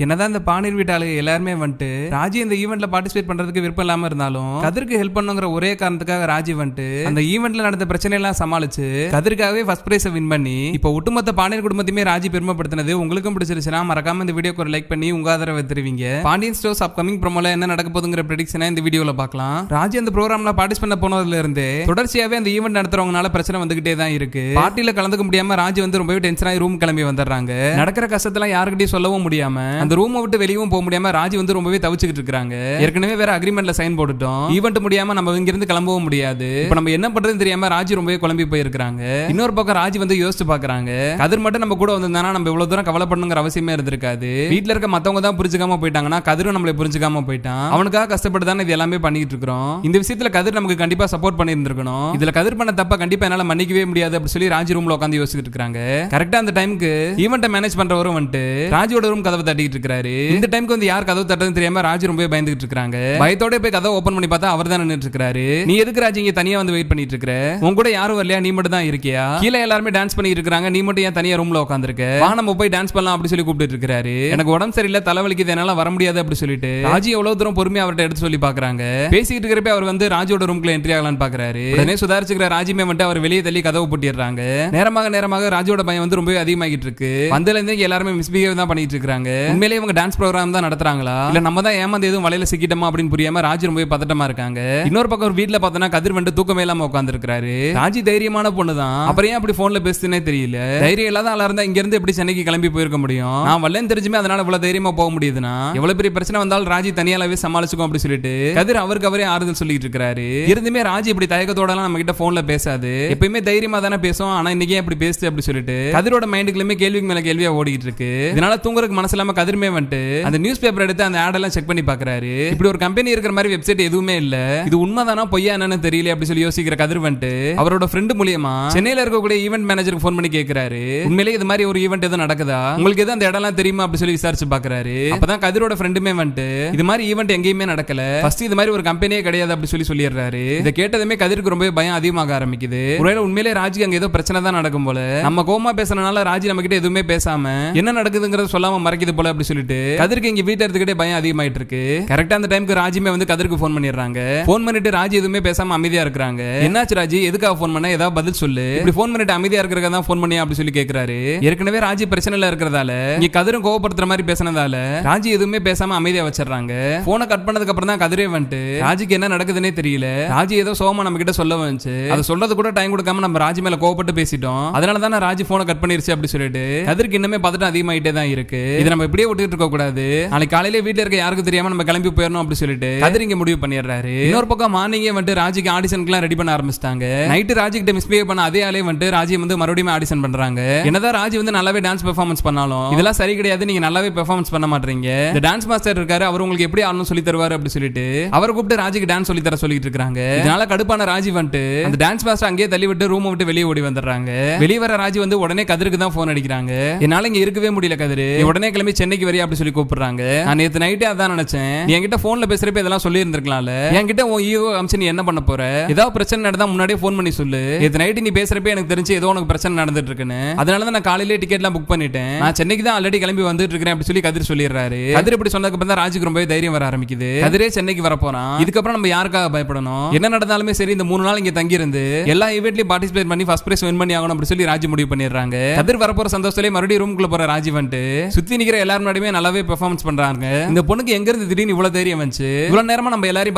என்னதான் இந்த பானீர் வீட்டாளு எல்லாருமே வந்துட்டு ராஜி இந்த ஈவெண்ட்ல பார்ட்டிசிபேட் பண்றதுக்கு விருப்பம் இல்லாம இருந்தாலும் கதிருக்கு ஹெல்ப் பண்ணுங்கிற ஒரே காரணத்துக்காக ராஜி வந்துட்டு அந்த ஈவெண்ட்ல நடந்த பிரச்சனை எல்லாம் சமாளிச்சு கதிர்க்காகவே ஃபர்ஸ்ட் பிரைஸ் வின் பண்ணி இப்போ ஒட்டுமொத்த பாண்டியன் குடும்பத்தையுமே ராஜி பெருமைப்படுத்தினது உங்களுக்கும் பிடிச்சிருச்சுன்னா மறக்காம இந்த வீடியோக்கு ஒரு லைக் பண்ணி உங்க ஆதரவை தெரிவிங்க. பாண்டியன் ஸ்டோர்ஸ் அப்கமிங் ப்ரோமோல என்ன நடக்க போகுதுங்கிற ப்ரெடிக்ஷனை இந்த வீடியோல பார்க்கலாம். ராஜி அந்த ப்ரோகிராம்ல பார்ட்டிசிபேட் பண்ண போனதுல இருந்து தொடர்ச்சியாவே அந்த ஈவெண்ட் நடத்துறவங்கனால பிரச்சனை வந்துகிட்டே தான் இருக்கு. பார்ட்டியில கலந்துக்க முடியாம ராஜி வந்து ரொம்பவே டென்ஷன் ஆகி ரூம் கிளம்பி வந்துடுறாங்க. நடக்கிற கஷ்டத்தெல்லாம் யாருக்கிட்டையும் சொல்லவும் முடியாம அந்த ரூமை விட்டு வெளியும் போக முடியாம ராஜி வந்து ரொம்பவே தவிச்சுக்கிட்டு இருக்காங்க. ஏற்கனவே வேற அக்ரிமெண்ட்ல சைன் போட்டுட்டோம், ஈவெண்ட் முடியாம நம்ம இங்க இருந்து கிளம்பவும் முடியாது. இப்ப நம்ம என்ன பண்றதுன்னு தெரியாம ராஜி ரொம்பவே குழம்பி போயிருக்காங்க. இன்னொரு பக்கம் ராஜி வந்து யோசிச்சு பாக்குறாங்க, கதிர் மட்டும் நம்ம கூட வந்திருந்தானா நம்ம இவ்வளவு தூரம் கவலைப்படணுங்கிற அவசியமே இருந்திருக்காது. வீட்டுல இருக்க மத்தவங்க தான் புரிஞ்சுக்காம போயிட்டாங்கன்னா கதிரும் நம்மளை புரிஞ்சுக்காம போயிட்டான். அவனுக்காக கஷ்டப்பட்டு தான் இது எல்லாமே பண்ணிட்டு இருக்கிறோம். இந்த விஷயத்துல கதிர் நமக்கு கண்டிப்பா சப்போர்ட் பண்ணி இருந்திருக்கணும். இதுல கதிர் பண்ண தப்ப கண்டிப்பா என்னால மன்னிக்கவே முடியாது அப்படி சொல்லி ராஜி ரூம்ல உட்காந்து யோசிச்சுட்டு இருக்காங்க. கரெக்டா அந்த டைமுக்கு ஈவெண்ட் மேனேஜ் பண்றவரும் வந்துட்டு ராஜியோட ரூம் கதவை தட்டிட்டு இருக்காரு. இந்த டைமுக்கு வந்து யார் கதவு தட்டுறதுன்னு தெரியாம ராஜி ரொம்ப பயந்துட்டு இருக்காங்க. பயத்தோட போய் கதவை ஓபன் பண்ணி பார்த்தா அவர் தான் நின்னுட்டு இருக்காரு. நீ எதுக்கு ராஜி இங்க தனியா வந்து வெயிட் பண்ணிட்டு இருக்க? உன் கூட யாரும் வரலையா? நீ மட்டும் தான் இருக்கியா? கீழே எல்லாரும் டான்ஸ் பண்ணிட்டு இருக்காங்க, நீ மட்டும் ஏன் தனியா ரூம்ல உட்கார்ந்திருக்க? வா நம்ம போய் டான்ஸ் பண்ணலாம் அப்படி சொல்லி கூப்பிட்டு இருக்காரு. எனக்கு உடம்பு சரியில்லை, தலைவலிக்குது, என்னால வர முடியாது அப்படி சொல்லிட்டு ராஜி எவ்வளவு தூரம் பொறுமையா அவர்கிட்ட எடுத்து சொல்லி பாக்குறாங்க. பேசிட்டு இருக்கிறப்ப அவர் வந்து ராஜியோட ரூம்ல என்ட்ரி ஆகலான்னு பாக்குறாரு. உடனே சுதாரிச்சுக்கிற ராஜிமே வந்து அவர் வெளியே தள்ளி கதவு பூட்டிடுறாங்க. நேரமாக ராஜியோட பயம் வந்து ரொம்ப அதிகமாகிட்டு இருக்கு. வந்ததுல இருந்து எல்லாருமே மிஸ்பிஹேவ் தான் பண்ணிட்டு இருக்காங்க. உண்மையிலேயே இவங்க டான்ஸ் ப்ரோகிராம் தான் நடத்துறாங்களா இல்ல நம்ம தான் ஏமாந்து எதுவும் வலையில சிக்கிட்டோமா அப்படின்னு புரியாம ராஜி ரொம்ப பதட்டமா இருக்காங்க. இன்னொரு பக்கம் வீட்டுல பார்த்தோன்னா கதிர் வந்து தூக்கமே இல்லாம உட்கார்ந்து இருக்காரு. ராஜி தைரியமான பொண்ணுதான், அப்புறம் ஏன் அப்படி போன்ல பேசுதுன்னே தெரியல. தைரியம் இல்லாத ஆளா இருந்தா இங்க இருந்து எப்படி சென்னைக்கு கிளம்பி போயிருக்க முடியும்? நான் வரலன்னு தெரிஞ்சுமே அதனால இவ்வளவு தைரியமா போக முடியுதுன்னா எவ்வளவு பெரிய பிரச்சனை வந்தாலும் ராஜி தனியாவே சமாளிச்சுக்கும் அப்படி சொல்லிட்டு கதிர் அவருக்கு அவரே ஆறுதல் சொல்லிட்டு இருக்காரு. இருந்துமே ராஜி இப்படி தயக்கத்தோட எல்லாம் நம்ம கிட்ட போன்ல பேசாது, எப்பயுமே தைரியமா தானே பேசும், ஆனா இன்னைக்கு இப்படி பேசுது அப்படி சொல்லிட்டு கதிரோட மைண்டுக்குள்ளே கேள்விக்கு மேல கேள்வியா ஓடிட்டு இருக்கு. இதனால தூங்குறதுக்கு மனசு இல்லாம கதிர்மே வந்துட்டு அந்த நியூஸ் பேப்பர் எடுத்து அந்த ஆட் எல்லாம் செக் பண்ணி பாக்குறாரு. இப்படி ஒரு கம்பெனி இருக்கிற மாதிரி வெப்சைட் எதுவுமே இல்ல, இது உண்மைதானா பொய்யா என்னன்னு தெரியல அப்படி சொல்லி யோசிக்கிற கதிர் வந்துட்டு அவரோட ஃப்ரெண்ட் மூலியமா சென்னையில இருக்கக்கூடிய ஈவென்ட் மேனேஜருக்கு ஃபோன் பண்ணி கேக்குறாரு, உண்மையிலேயே இது மாதிரி ஒரு ஈவென்ட் எதுவும் நடக்குதா, உங்களுக்கு எதுவும் அந்த இடம்லாம் தெரியுமா அப்படி சொல்லி விசாரிச்சு பாக்குறாரு. அப்பதான் கதிரோட ஃப்ரெண்டுமே வந்துட்டு இது மாதிரி ஈவென்ட் எங்கேயுமே நடக்கல, ஃபர்ஸ்ட் இது மாதிரி ஒரு கம்பெனியே கிடையாது அப்படி சொல்லி சொல்லிடுறாரு. இதை கேட்டதுமே கதிருக்கு ரொம்ப பயம் அதிகமாக ஆரம்பிக்குது. ஒருவேளை உண்மையிலே ராஜி அங்க ஏதோ பிரச்சனை தான் நடக்கும் போல, நம்ம கோமா பேசுறதுனால ராஜி நம்ம கிட்ட எதுவுமே பேசாம என்ன நடக்குதுங்கிறத சொல்லாம மறைக்குது போல அப்படி சொல்லிட்டு கதிருக்கு இங்க வீட்டை எடுத்துக்கிட்டே பயம் அதிகமாயிட்டு இருக்கு. கரெக்டா அந்த டைமுக்கு ராஜிமே வந்து கதிருக்கு ஃபோன் பண்ணிடுறாங்க. ஃபோன் பண்ணிட்டு ராஜி எதுவுமே பேசாம அமைதியா இருக்காங்க. என்னாச்சு ராஜி, எதுக்காக ஃபோன் பண்ண, ஏதாவது பதில் சொல்லு, இப்படி ஃபோன் பண்ணிட்டு அமைதியா இருக்கிறதா தான் ஃபோன் பண்ணியா அப்படி சொல்லி கேக்குறாரு. ஏற்கனவே ராஜி பிரச்சனைல இருக்கிறதால இங்க கதிரும் கோவப்படுத்துற மாதிரி பேசினதால ராஜி எதுவுமே பேசாம அமைதியா வச்சிடறாங்க. போனை கட் பண்ணதுக்கு அப்புறம் தான் கதிரே வந்துட்டு ராஜிக்கு என்ன நடக்குதுன்னே தெரியல, ராஜி ஏதோ சோமா நம்ம கிட்ட சொல்ல வந்துச்சு, அதை சொல்றது கூட டைம் கொடுக்காம நம்ம ராஜி மேல கோவப்பட்டு பேசிட்டோம், அதனால தான் ராஜி போனை கட் பண்ணிருச்சு அப்படி சொல்லிட்டு கதிருக்கு இன்னுமே பதட்டம் அதிகமாயிட்டே தான் இருக்கு. இதை நம்ம இப்படியே விட்டுட்டு இருக்க கூடாது, நாளைக்கு காலையில வீட்டுல இருக்க யாருக்கு தெரியாம நம்ம கிளம்பி போயிடணும் அப்படி சொல்லிட்டு கதிர் இங்க முடிவு பண்ணிடுறாரு. இன்னொரு பக்கம் மார்னிங்கே வந்து ராஜிக்கு ஆடிஷனுக்குலாம் ரெடி பண்ண ஆரம்பிச்சிட்டாங்க. நைட்டு ராஜி கிட்ட மிஸ்பிஹேவ் பண்ண அதே ஆளே வந்து ராஜி வந்து மறுபடியும் ஆடிஷன் பண்றாங்க. என்னதான் ராஜி வந்து நல்லாவே டான்ஸ் பெர்ஃபார்மன்ஸ் பண்ணாலும் இதெல்லாம் சரி கிடையாது, நீங்க நல்லாவே பெர்ஃபார்மன்ஸ் பண்ண மாட்டீங்க, இந்த டான்ஸ் மாஸ்டர் இருக்காரு அவர் உங்களுக்கு எப்படி ஆடணும் சொல்லி தருவாரு அப்படி சொல்லிட்டு அவரை கூப்பிட்டு ராஜிக்கு டான்ஸ் சொல்லி தர சொல்லிட்டு இருக்காங்க. இதனால கடுப்பான ராஜி வந்து அந்த டான்ஸ் மாஸ்டர் அங்கேயே தள்ளி விட்டு ரூம் விட்டு வெளியே ஓடி வந்துடுறாங்க. வெளியே வர ராஜி வந்து உடனே கதிருக்கு தான் போன் அடிக்கிறாங்க. என்னால இங்க இருக்கவே முடியல கதிரு, உடனே கிளம்பி சென்னைக்கு வரையா அப்படி சொல்லி கூப்பிடுறாங்க. நான் நேத்து நைட்டே அதான் நினைச்சேன், நீ என்கிட்ட போன்ல பேசுறப்ப இதெல்லாம் சொல்லி இருந்திருக்கலாம்ல, என்கிட்ட உன் ஈகோ அம்சம் நீ என்ன பண்ண போற, ஏதாவது பிரச்சனை நடந்தா முன்னாடியே போன் பண்ணி சொல்லு, நேத்து நைட்டு நீ பேசுறப்ப எனக்கு தெரிஞ்சு ஏதோ உனக்கு பிரச்சனை நடந்துட்டு இருக்குன்னு, அதனால தான் நான் காலையிலே டிக்கெட்லாம் புக் பண்ணிட்டேன், நான் சென்னைக்கு தான் ஆல்ரெடி கிளம்பி வந்துட்டு இருக்கேன் அப்படி சொல்லி கதிர் சொல்லிடுறாரு. கதிர் இப்படி சொன்னதுக்கு அப்புறம் தான் ராஜுக்கு ரொம்ப தைரியம் வர ஆரம்பிக்குது. கதிரே சென்னைக்கு வர போறான், இதுக்கப்புறம் நம்ம யாருக்காக பயப்படணும், என்ன நடந்தாலுமே சரி இந்த 3 நாள் இங்க தங்கி இருந்து எல்லா ஈவென்ட்லயும் பார்ட்டிசிபேட் பண்ணி ஃபர்ஸ்ட் பிரைஸ் வின் பண்ணி ஆகணும் அப்படி சொல்லி ராஜி முடிவு பண்ணிடுறாங்க. கதிர் வரப்போற சந்தோஷத்திலே மறுபடியும் ரூமுக்குள்ள போற ராஜி வந்துட்டு சுத்தி நிக்கிற எல்லாரும் முன்னாடியுமே நல்லாவே பெர்ஃபார்மன்ஸ் பண்றாங்க. இந்த பொண்ணுக்கு எங்க இருந்து திடீர்னு இவ்வளவு தைரியம் வந்துச்சு, இவ்வளவு நேரமா நம்ம எல்லாரையும்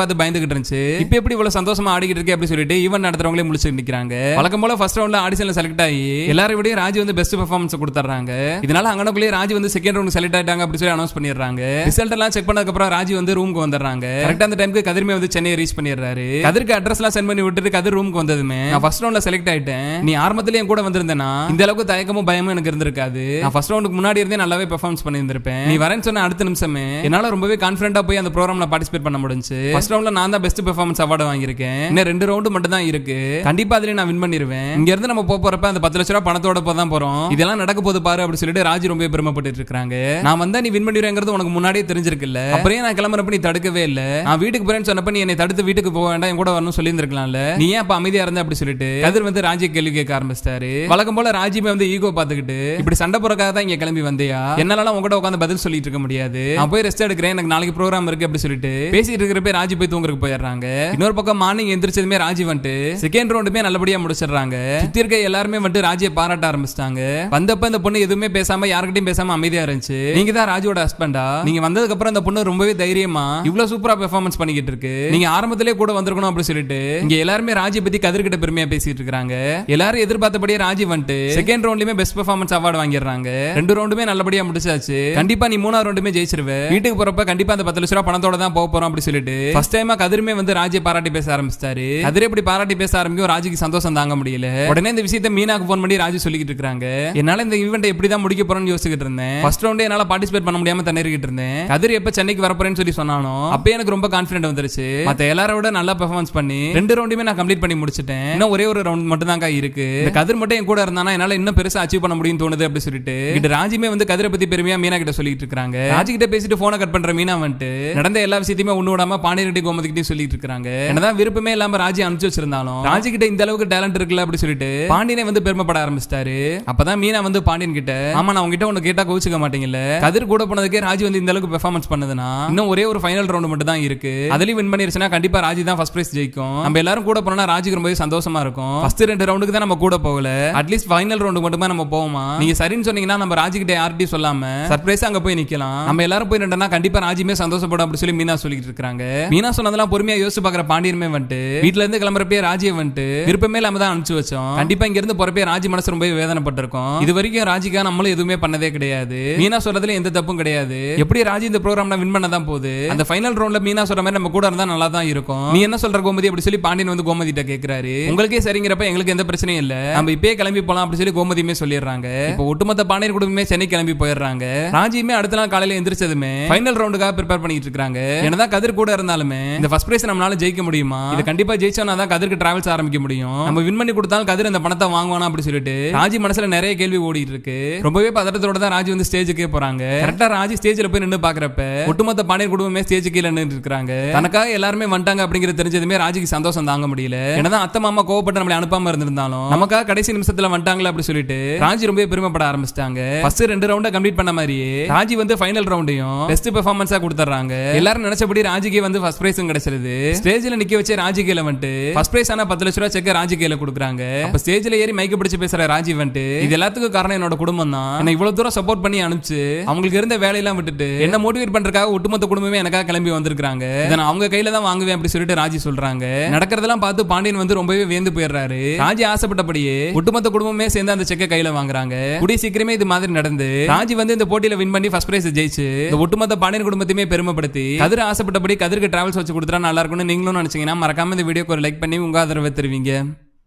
பார்த்து பயந்துகிட்டு இருந்துச்சு, இப்ப எப்படி இவ்வளவு சந்தோஷமா ஆடிக்கிட்டு இருக்கே அப்படி சொல்லிட்டு ஈவென்ட் நடத்துறவங்களே முடிச்சு நிக்கிறாங்க. வழக்கம் போல ஃபர்ஸ்ட் ரவுண்ட்ல ஆடிஷன்ல செலக்ட் ஆகி எல்லாரும் விட ராஜி வந்து பெஸ்ட் பெர்ஃபார்மன்ஸ் கொடுத்துறாங்க. இதனால அங்கனக்குள்ளே ராஜி வந்து செகண்ட் ரவுண்ட் செலக்ட் ஆயிட்டாங்க அப்படி சொல்லி அனௌன்ஸ் பண்ணிடுறாங்க. ரிசல்ட் எல்லாம் செக் பண்ணதுக்கு அப்புறம் ராஜி வந்து ரூமுக்கு வந்துடுறாங்க. கரெக்டா அந்த டைமுக்கு கதிர்மே வந்து சென்னை ரீச் பண்ணிடுறாரு. கதிருக்கு அட்ரஸ் எல்லாம் சென்ட் பண்ணி விட்டுட்டு கதிர் ரூமுக்கு வந்ததுமே நான் ஃபர்ஸ்ட் ரவுண்ட்ல செலக்ட் ஆயிட்டேன், நீ ஆரம்பத்திலே என் கூட வந்திருந்தேனா இந்த அளவுக்கு தயக்கமும் பயமும் எனக்கு இருந்திருக்காது, நான் ஃபர்ஸ்ட் ரவுண்டுக்கு முன்னாடி இருந்தே நல்லாவே பெர்ஃபார்மன்ஸ் பண்ணியிருந்திருப்பேன், நீ வரேன்னு சொன்ன அடுத்த நிமிஷமே என்னால ரொம்பவே கான்ஃபிடென்ட்டா போய் அந்த ப்ரோகிராம்ல பார்ட்டிசிபேட் பண்ண முடிஞ்சு. ஃபர்ஸ்ட் ரவுண்ட்ல நான் தான் பெஸ்ட் பெர்ஃபார்மன்ஸ் அவார்டு வாங்கியிருக்கேன், இன்னும் 2 ரவுண்டு மட்டும் தான் இருக்கு, கண்டிப்பா அதுல நான் வின் பண்ணிடுவேன், இங்க இருந்து நம்ம போறப்ப அந்த 10 லட்சம் ரூபாய் பணத்தோட போதான் போறோம், இதெல்லாம் நடக்க போது பாரு அப்படி சொல்லிட்டு ராஜி ரொம்ப பெருமைப்பட்டு இருக்காங்க. நான் வந்தா நீ வின் பண்ணிடுவேங்கிறது உனக்கு முன்னாடியே தெரிஞ்சிருக்குல்ல, அப்படியே நான் கிளம்புறப்ப நீ தடுக்கவே இல்ல, நான் வீட்டுக்கு போறேன்னு சொன்னப்ப நீ என்னை தடுத்து வீட்டுக்கு போக வேண்டாம் என் கூட வரணும் சொல்லி இருந்திருக்கலாம்ல, நீ ஏன் அப்ப அமைதியா இருந்த அப்படி சொல்லிட்டு கதிர் வந்து ராஜி கேள்வி கேட்க ஆரம்பிச்சிட்டாரு. வழக்கம் போல ராஜிமே வந்து ஈகோ பாத்துக்கிட்டு இப்படி சண்டை போறக்காக தான் இங்க கிளம்பி வந்தியா, என்னால உங்ககிட்ட உட்காந்து பதில் சொல்லிட்டு இருக்க முடியாது, நான் போய் ரெஸ்ட் எடுக்கிறேன், எனக்கு நாளைக்கு ப்ரோகிராம் இருக்கு அப்படி சொல்லிட்டு பேசிட்டு இருக்கிறப்ப ராஜி போய் தூங்குறதுக்கு போயிடுறாங்க. இன்னொரு பக்கம் மார்னிங் எந்திரிச்சதுமே ராஜி வந்துட்டு செகண்ட் ரவுண்டுமே நல்லபடியா முடிச்சிடுறாங்க. சுத்தி இருக்க எல்லாருமே வந்துட்டு ராஜியை பாராட்ட ஆரம்பிச்சிட்டாங்க. வந்தப்ப இந்த பொண்ணு எதுவுமே பேசாம யார்கிட்டயும் பேசாம அமைதியா இருந்துச்சு. நீங்க தான் ராஜியோட ஹஸ்பண்டா, நீங்க வந்ததுக்கு அப்புறம் இந்த பொண்ணு ரொம்பவே தைரியமா இவ்வளவு சூப்பரா பெர்ஃபார்மன்ஸ் பண்ணிக்கிட்டு இருக்கு, நீங்க ஆரம்பத்திலே கூட வந்திருக்கணும் அப்படி சொல்லிட்டு இங்க எல்லாருமே ராஜி பத்தி கதிர்கிட்ட பெருமையா பேசிட்டு இருக்காங்க. எல்லாரும் எதிர்பார்த்தபடியே ராஜி வந்துட்டு செகண்ட் ரவுண்ட்லயுமே பெஸ்ட் பெர்ஃபார்மன்ஸ் அவார்டு வாங்கிடுறாங்க. 2 ரவுண்டுமே நல்லபடியா முடிச்சாச்சு. கண்டிப்பா நீ 3ஆவது ரவுண்டுமே ஜெயிச்சிருவே, வீட்டுக்கு போறப்ப கண்டிப்பா அந்த 10 லட்சம் ரூபாய் பணத்தோட தான் போக போறோம் அப்படி சொல்லிட்டு ஃபர்ஸ்ட் டைமா கதிருமே வந்து ராஜியை பாராட்டி பேச ஆரம்பிச்சாரு. கதிர் எப்படி பாராட்டி பேச ஆரம்பிக்கும் ராஜிக்கு சந்தோஷம் தாங்க முடியல. உடனே இந்த விஷயத்தை மீனாக்கு போன் பண்ணி ராஜி சொல்லிட்டு இருக்காங்க, என்னால இந்த ஈவென்ட் எப்படி தான் முடிக்க போறேன்னு யோசிச்சுட்டு இருந்தேன். ஃபர்ஸ்ட் ரவுண்டே என்னால பார்ட்டிசிபேட் பண்ண முடியாம தண்ணீர்கிட்டு இருந்தேன். கதிர் எப்ப சென்னைக்கு வரப்போறேன்னு சொல்லி சொன்னானோ அப்ப எனக்கு ரொம்ப கான்ஃபிடென்ட் வந்துருச்சு. மத்த எல்லாரோட நல்லா பெர்ஃபார்மன்ஸ் பண்ணி 2 ரவுண்டுமே நான் கம்ப்ளீட் பண்ணி முடிச்சிட்டேன். இன்னும் ஒரே ஒரு ரவுண்ட் மட்டும் தான் இருக்கு. இந்த கதிர் மட்டும் என் கூட இருந்தானா என்னால இன்னும் பெருசா அச்சீவ் பண்ண முடியும்னு தோணுது அப்படி சொல்லிட்டு கிட்ட ராஜிமே வந்து கதிரை பத்தி பெருமையா மீனா கிட்ட சொல்லிட்டு இருக்காங்க. ராஜி கிட்ட பேசிட்டு போனை கட் பண்ற மீனா வந்துட்டு நடந்த எல்லா விஷயத்தையுமே ஒண்ணு விடாம பாண்டியர்கிட்ட கோமதிக்கிட்டே சொல்லிட்டு இருக்காங்க. என்னதான் விருப்பமே இல்லாம ராஜி அனுப்பிச்சு வச்சிருந்தாலும் ராஜி கிட்ட இந்த அளவுக்கு டேலண்ட் இருக்குல்ல அப்படி சொல்லிட்டு பாண்டியனை வந்து பெருமைப்பட ஆரம்பிச்சிட்டாரு. அப்பதான் மீனா வந்து பாண்டியன் கிட்ட, ஆமா நான் உங்ககிட்ட ஒண்ணு கேட்டா கோச்சுக்க மாட்டீங்கல்ல, கதிர் கூட போனதுக்கே ராஜி வந்து இந்த அளவுக்கு பெர்ஃபார்மன்ஸ் பண்ணதுன்னா இன்னும் ஒரே ஒரு ஃபைனல் ரவுண்ட் மட்டும் தான் இருக்கு, அதுலயும் வின் பண்ணிருச்சுன்னா கண்டிப்பா ராஜி தான் ஃபர்ஸ்ட் பிரைஸ் ஜெயிக்கும். நம்ம எல்லாரும் கூட போனா ராஜிக்கு ரொம்பவே சந்தோஷமா இருக்கும். ஃபர்ஸ்ட் 2 ரவுண்டுக்கு தான் நம்ம கூட போகல, அட்லீஸ்ட் ஃபைனல் ரவுண்டுக்கு மட்டுமே நம்ம போவோமா, நீங்க சரின்னு சொன்னீங்கன்னா நம்ம ராஜி கிட்ட யார்கிட்டயும் சொல்லாம சர்ப்ரைஸா அங்க போய் நிக்கலாம், நம்ம எல்லாரும் போய் நின்றனா கண்டிப்பா ராஜிமே சந்தோஷப்படும் அப்படி சொல்லி மீனா சொல்லிட்டு இருக்காங்க. மீனா சொன்னதெல்லாம் பொறுமையா யோசிச்சு பாக்குற பாண்டியனுமே வந்துட்டு வீட்ல இருந்து கிளம்புறப்பே ராஜியை வந்துட்டு விருப்பமே இல்லாம தான் அனுப்பிச்சு வச்சோம். கண்டிப்பா இங்க இருந்து போறப்பே ராஜி மனசு ரொம்ப வேதனைப்பட்டிருக்கும். இது வரைக்கும் ராஜிக்கா நம்மளும் எதுவுமே பண்ணதே கிடையாது, மீனா சொல்றதுல எந்த தப்பும் கிடையாது. எப்படி ராஜி இந்த ப்ரோகிராம்ல வின் பண்ண தான் போகுது, அந்த ஃபைனல் ரவுண்ட்ல மீனா சொல்ற மாதிரி நம்ம கூட இருந்தா நல்லா தான் இருக்கும், நீ என்ன சொல்ற கோமதி அப்படி சொல்லி பாண்டியன் வந்து கோமதி கிட்ட கேக்குறாரு. உங்களுக்கே சரிங்கிறப்ப எங்களுக்கு எந்த பிரச்சனையும் இல்ல, நம்ம இப்பே கிளம்பி போலாம் அப்படி சொல்லி கோமதியுமே சொல்லிடுறாங்க. இப்போ ஒட்டுமொத்த பாண்டியன் குடும்பமே சென்னை கிளம்பி போயிடுறாங்க. ராஜியுமே அடுத்த நாள் காலையில எந்திரிச்சதுமே ஃபைனல் ரவுண்டுக்காக ப்ரிப்பேர் பண்ணிட்டு இருக்காங்க. என்னதான் கதிர் கூட இருந்தாலுமே இந்த ஃபர்ஸ்ட் பிரைஸ் நம்மளால ஜெயிக்க முடியுமா, இது கண்டிப்பா ஜெயிச்சோம்னா தான் கதிருக்கு டிராவல்ஸ் ஆரம்பிக்க முடியும், நம்ம வின் பண்ணி கொடுத்தாலும் கதிர் அந்த பணத்தை வாங்குவானா அப்படி சொல்லிட்டு ராஜி மனசுல நிறைய கேள்வி ஓடிட்டு இருக்கு. ரொம்பவே பதட்டத்தோட தான் ராஜி வந்து ஸ்டேஜுக்கே போறாங்க. கரெக்டா ராஜி ஸ்டேஜ்ல போய் நின்று பாக்குறப்ப ஒட்டுமொத்த பாண்டியன் குடும்பமே ஸ்டேஜ் கீழ நின்று இருக்காங்க. தனக்காக எல்லாருமே வந்துட்டாங்க அப்படிங்கிறது தெரிஞ்சதுமே ராஜிக்கு சந்தோஷம் தாங்க முடியல. என்னதான் அத்தை மாமா கோவப்பட்டு நம்மளை அனுப்பாம இருந்திருந்தாலும் நமக்காக கடைசி நிமிஷத்துல வந்துட்டாங்களே அப்படி சொல்லிட்டு ராஜி ரொம்ப பெருமைப்பட ஆரம்பிச்சிட்டாங்க. ஃபர்ஸ்ட் 2 ரவுண்ட கம்ப்ளீட் பண்ண மாதிரியே ராஜி வந்து ஃபைனல் ரவுண்டையும் பெஸ்ட் பெர்ஃபார்மன்ஸா கொடுத்துறாங்க. எல்லாரும் நினைச்சபடி ராஜிக்கு வந்து ஃபர்ஸ்ட் பிரைஸும் கிடைச்சிருது. ஸ்டேஜ்ல நிக்க வச்சு ராஜி கையில வந்துட்டு ஃபர்ஸ்ட் பிரைஸ் ஆனா 10 லட்சம் ரூபாய் செக் ராஜி கையில கொடுக்குறாங்க. அப்ப ஸ்டேஜ்ல ஏறி மைக்க பிடிச்சு பேசுற ராஜி வந்துட்டு இது எல்லாத்துக்கும் காரணம் என்னோட குடும்பம் தான், என்ன இவ்வளவு தூரம் சப்போர்ட் பண்ணி அனுப்பிச்சு அவங்களுக்கு இருந்த வேலையெல்லாம் விட்டுட்டு என்ன மோட்டிவேட் பண்றதுக்காக ஒட்டுமொத்த குடும்பமே எனக்காக கிளம்பி வந்திருக்காங்க, இதை நான் அவங்க கையில தான் வாங்குவேன் அப்படி சொல்லிட்டு ராஜி சொல்றாங்க. நடக்கிறதெல்லாம் பார்த்து பாண்டியன் வந்து ரொம்பவே வேந்து போயிடுறாரு. ராஜி ஆசைப்பட்டபடியே ஒட்டுமொத்த குடும்பமே சேர்ந்து அந்த செக்கை கையில வாங்குறாங்க. கூடிய சீக்கிரமே இது மாதிரி நடந்து ராஜி வந்து இந்த போட்டியில வின் பண்ணி ஃபர்ஸ்ட் பிரைஸ் ஜெயிச்சு இந்த ஒட்டுமொத்த பாண்டியன் குடும்பத்தையுமே பெருமைப்படுத்தி கதிர் ஆசைப்பட்டபடி கதிருக்கு டிராவல்ஸ் வச்சு கொடுத்தா நல்லா இருக்கும்னு நீங்களும் நினைச்சீங்கன்னா மறக்காம இந்த வீடியோக்கு ஒரு லைக் பண்ணி உங்க ஆதரவை தெரிவிங்க.